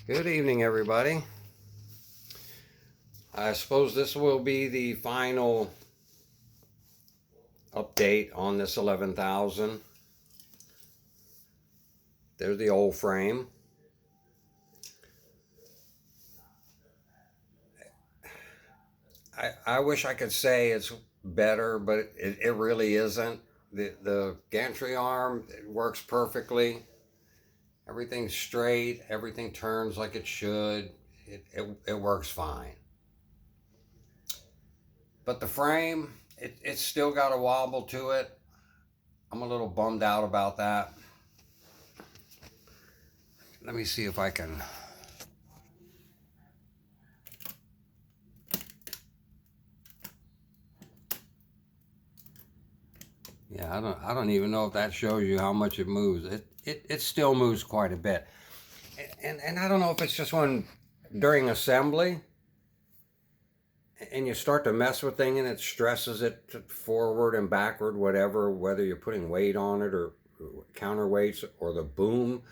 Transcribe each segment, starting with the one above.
Good evening, everybody. I suppose this will be the final update on this 11,000. There's the old frame. I wish I could say it's better, but it really isn't. The gantry arm, it works perfectly. Everything's straight. Everything turns like it should. It works fine. But the frame, it's still got a wobble to it. I'm a little bummed out about that. Let me see if I can. Yeah, I don't even know if that shows you how much it moves. It still moves quite a bit. And I don't know if it's just when during assembly and you start to mess with things and it stresses it forward and backward, whatever, whether you're putting weight on it or counterweights or the boom,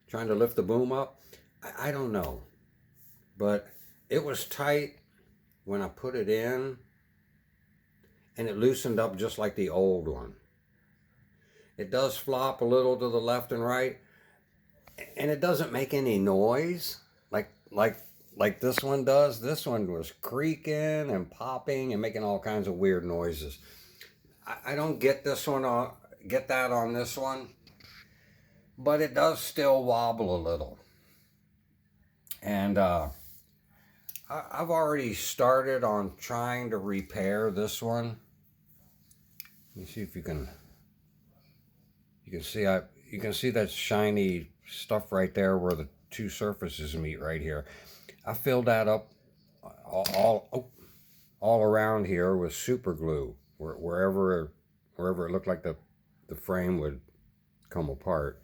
trying to lift the boom up. I don't know. But it was tight when I put it in and it loosened up just like the old one. It does flop a little to the left and right, and it doesn't make any noise like this one does. This one was creaking and popping and making all kinds of weird noises. I don't get this one on, get that on this one, but it does still wobble a little. And I've already started on trying to repair this one. Let me see if you can see you can see that shiny stuff right there where the two surfaces meet right here. I filled that up all around here with super glue wherever it looked like the frame would come apart.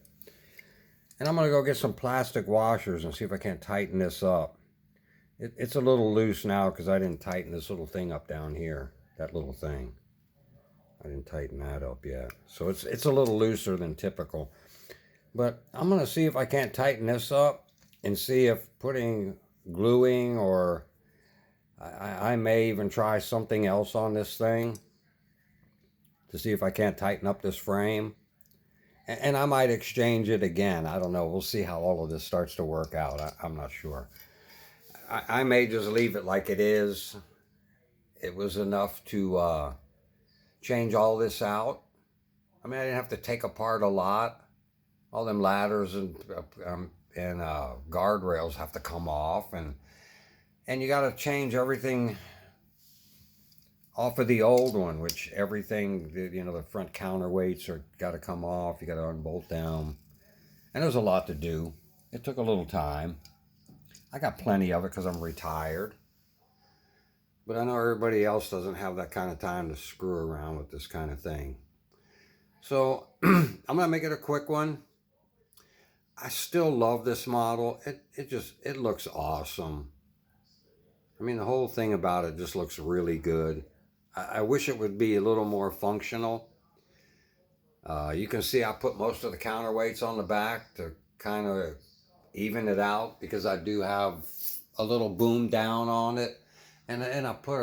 And I'm gonna go get some plastic washers and see if I can't tighten this up. It's a little loose now because I didn't tighten this little thing up down here. That little thing, I didn't tighten that up yet, so it's a little looser than typical. But I'm gonna see if I can't tighten this up and see if putting gluing, or I may even try something else on this thing to see if I can't tighten up this frame. And I might exchange it again. I don't know. We'll see how all of this starts to work out. I'm not sure. I may just leave it like it is. It was enough to change all this out. I mean, I didn't have to take apart a lot. All them ladders and guardrails have to come off, and you got to change everything off of the old one, which everything, the front counterweights are got to come off. You got to unbolt them, and there's a lot to do. It took a little time. I got plenty of it because I'm retired, but I know everybody else doesn't have that kind of time to screw around with this kind of thing. So I'm gonna make it a quick one. I still love this model. It looks awesome. I mean, the whole thing about it just looks really good. I wish it would be a little more functional. You can see I put most of the counterweights on the back to kind of even it out because I do have a little boom down on it, and I put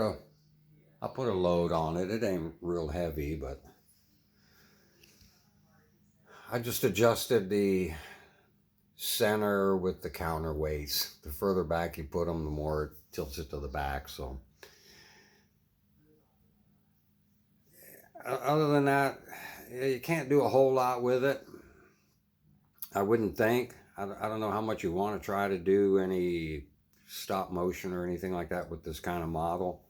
a load on it. It ain't real heavy, but I just adjusted the center with the counterweights. The further back you put them, the more it tilts it to the back. So other than that, you can't do a whole lot with it, I wouldn't think. I don't know how much you want to try to do any stop motion or anything like that with this kind of model.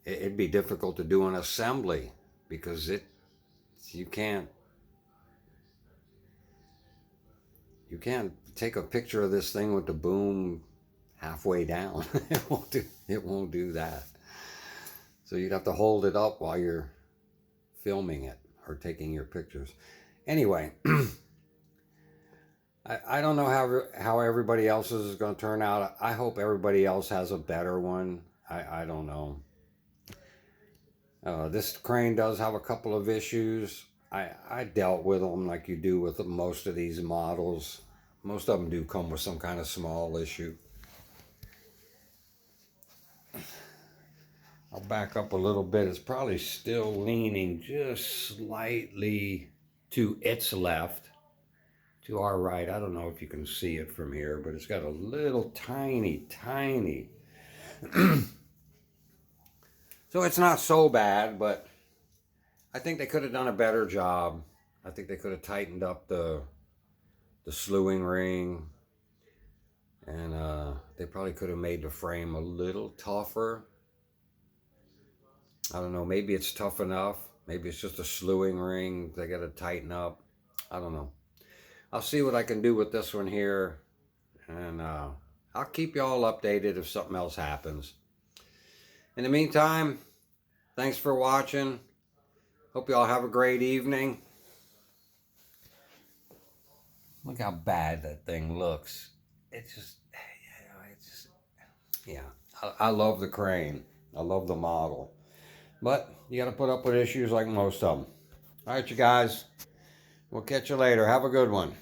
It'd be difficult to do an assembly because you can't take a picture of this thing with the boom halfway down. It won't do that. So you'd have to hold it up while you're filming it or taking your pictures. Anyway, I don't know how everybody else's is going to turn out. I hope everybody else has a better one. I don't know. This crane does have a couple of issues. I dealt with them like you do with most of these models. Most of them do come with some kind of small issue. I'll back up a little bit. It's probably still leaning just slightly to its left, to our right. I don't know if you can see it from here, but it's got a little tiny. So it's not so bad, but I think they could have done a better job. I think they could have tightened up the slewing ring, and they probably could have made the frame a little tougher. I don't know, maybe it's tough enough. Maybe it's just a slewing ring they got to tighten up. I don't know. I'll see what I can do with this one here, and I'll keep you all updated if something else happens. In the meantime, thanks for watching. Hope you all have a great evening. Look how bad that thing looks. Yeah. I love the crane. I love the model. But you got to put up with issues like most of them. All right, you guys. We'll catch you later. Have a good one.